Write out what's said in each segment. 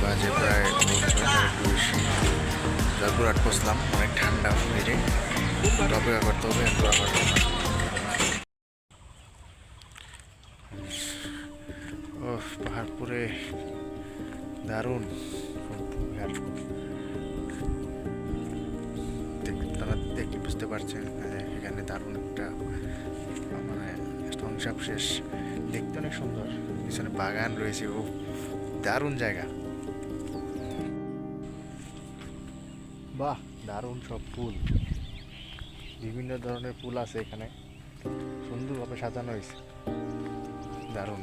বাজে প্রায় ভোর 6টার একটু বেশি। জয়পুরহাট পৌঁছলাম, অনেক ঠান্ডা বাইরে, অপেক্ষা করতে হবে একটু আবার। ও পাহাড়পুরে দারুণ, তারা দেখলে বুঝতে পারছেন এখানে দারুণ একটা মানে ধ্বংসাবশেষ, দেখতে অনেক সুন্দর, পিছনে বাগান রয়েছে, ও দারুণ জায়গা। বাহ, দারুণ সব ফুল, বিভিন্ন ধরনের ফুল আছে এখানে, সুন্দরভাবে সাজানো হয়েছে, দারুণ।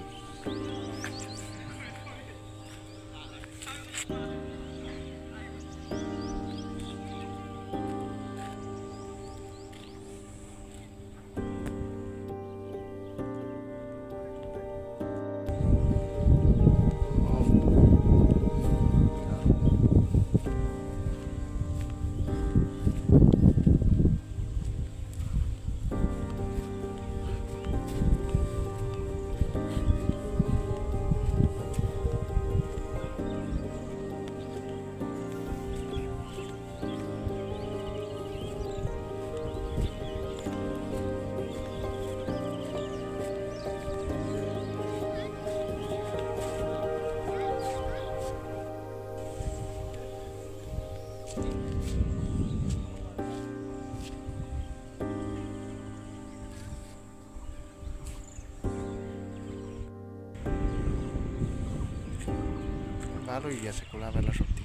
ভালোই গেছে খোলামেলা সত্যি।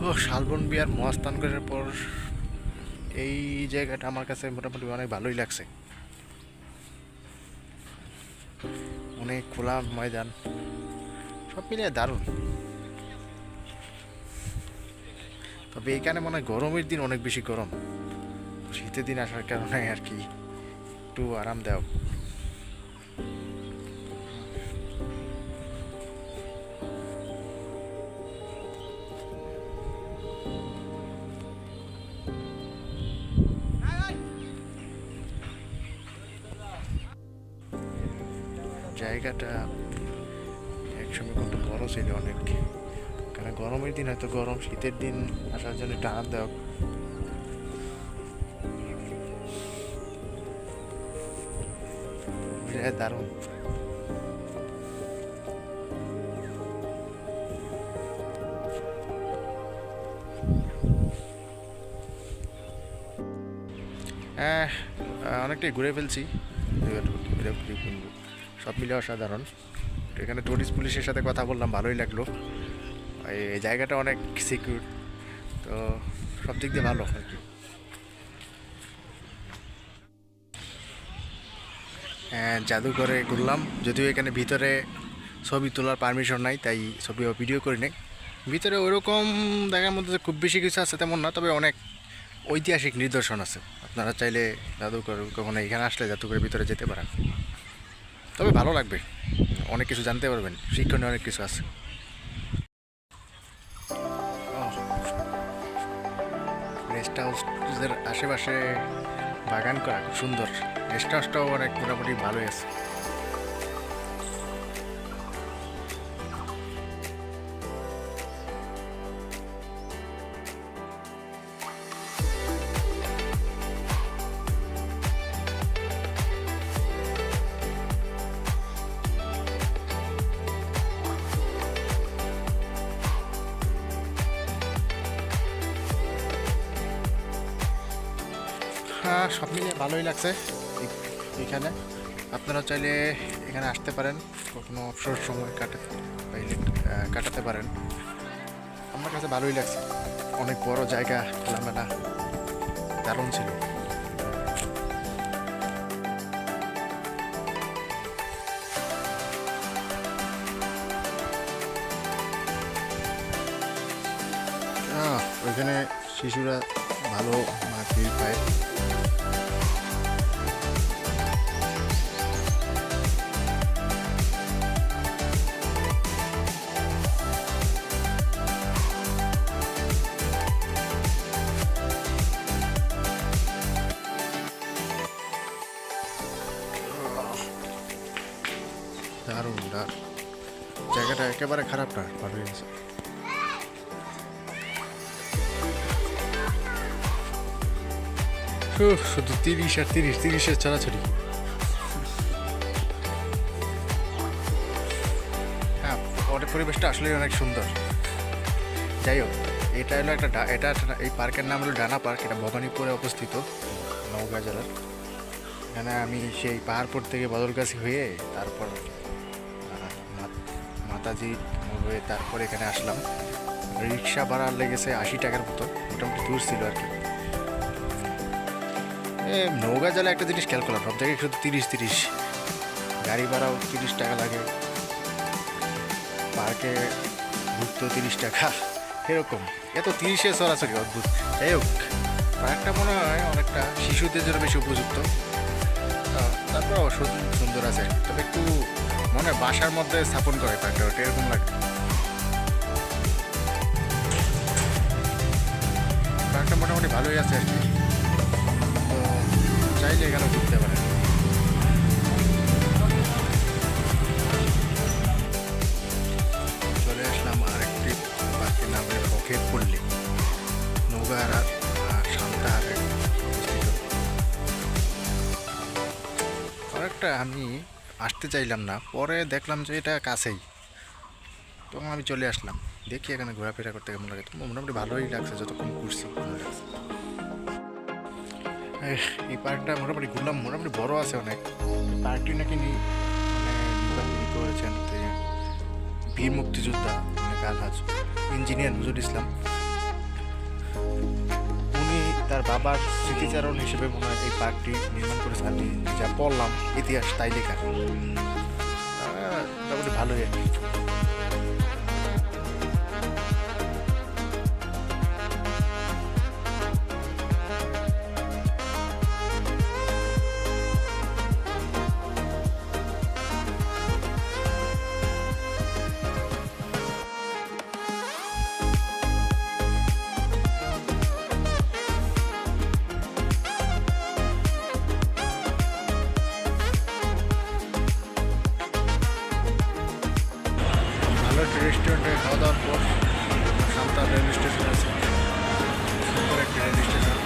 ও শালবন বিহার মহাস্থান করার পর এই জায়গাটা আমার কাছে মোটামুটি অনেক ভালোই লাগছে, অনেক খোলা ময়দান, সব মিলিয়ে দারুণ। তবে এখানে মনে হয় গরমের দিন অনেক বেশি গরম, শীতের দিন আসার কারণে আর কি একটু আরামদায়ক। জায়গাটা একসময় কত বড় ছিল অনেক, কারণ গরমের দিন হয়তো গরম, শীতের দিন আসার জন্য একটু আরামদায়ক। দারুণ। হ্যাঁ, অনেকটাই ঘুরে ফেলছি, সব মিলে অসাধারণ। এখানে টুরিস্ট পুলিশের সাথে কথা বললাম, ভালোই লাগলো, এই জায়গাটা অনেক সিকিউর, তো সব দিক দিয়ে ভালো আর কি। জাদুঘরে ঘুরলাম, যদিও এখানে ভিতরে ছবি তোলার পারমিশন নাই, তাই ছবি ভিডিও করি নাই। ভিতরে ওইরকম দেখার মধ্যে খুব বেশি কিছু আছে তেমন না, তবে অনেক ঐতিহাসিক নিদর্শন আছে। আপনারা চাইলে জাদুঘর কখনো এখানে আসলে জাদুঘরের ভিতরে যেতে পারেন, তবে ভালো লাগবে, অনেক কিছু জানতে পারবেন, শিক্ষণীয় অনেক কিছু আছে। রেস্ট হাউসের আশেপাশে বাগান করা খুব সুন্দর, রেস্ট হাউসটাও অনেক মোটামুটি ভালোই আছে। হ্যাঁ, সব মিলিয়ে ভালোই লাগছে এখানে। আপনারা চাইলে এখানে আসতে পারেন, কখনো অবসর সময় কাটাতে পারেন। আমার কাছে ভালোই লাগছে, অনেক বড় জায়গা, খোলামেলা, দারুণ ছিল। ওইখানে শিশুরা ভালো ফিল পায়। সুন্দর, জায়গাটা একেবারে খারাপ না, ভালোই আছে। শুধু 30 আর 30-30-এর ছড়াছড়ি। হ্যাঁ, ওদের পরিবেশটা আসলে অনেক সুন্দর। যাই হোক, এটা হলো এটা এই পার্কের নাম হলো ডানা পার্ক। এটা ভবানীপুরে অবস্থিত, নওগাঁ জেলার। এখানে আমি সেই পাহাড়পুর থেকে বদলগাছি হয়ে তারপর মাতাজি হয়ে তারপর এখানে আসলাম। রিক্সা ভাড়া লেগেছে 80 টাকার মতো, মোটামুটি দূর ছিল আর কি। নওগাঁ জেলায় একটা জিনিস খেয়াল করলাম, সব জায়গায় শুধু 30-30, গাড়ি ভাড়াও 30 টাকা লাগে, পার্কে ঘুরতেও 30 টাকা, এরকম এত 30-এ সরাসরি অদ্ভুত। যাই হোক, পার্কটা মনে হয় অনেকটা শিশুদের জন্য বেশি উপযুক্ত, তারপর সুন্দর আছে, তবে একটু মনে হয় বাসার মধ্যে স্থাপন করে পার্কটা, ওটা এরকম লাগে। পার্কটা মোটামুটি ভালোই আছে আর কি, তো চাইলে এখানে ঘুরতে পারে। চলে আসলাম আরেকটি পার্কের নাম পকেট পল্লী, নৌগার আর সান্তাহারে অবস্থিত। পার্কটা আমি আসতে চাইলাম না, পরে দেখলাম যে এটা কাছেই, তখন আমি চলে আসলাম। দেখি এখানে ঘোরাফেরা করতে কেমন লাগে, তো মোটামুটি ভালোই লাগছে, যতক্ষণ ঘুরছি ভালো লাগছে। এই পার্কটা মোটামুটি ঘুরলাম, মোটামুটি বড় আছে অনেক। পার্কটি নাকি নির্বাচনী করেছেন বীর মুক্তিযোদ্ধা আলহাজ ইঞ্জিনিয়ার নজরুল ইসলাম। উনি তার বাবার স্মৃতিচারণ হিসেবে মনে হয় এই পার্কটি নির্মাণ করেছেন। আমি যা পড়লাম ইতিহাস তাই লেখা, মোটামুটি ভালোই আর কি। রেস্টুরেন্টে খাওয়া দাওয়ার পর সান্তাহার রেল স্টেশন আছে, সুন্দর একটা রেল স্টেশন।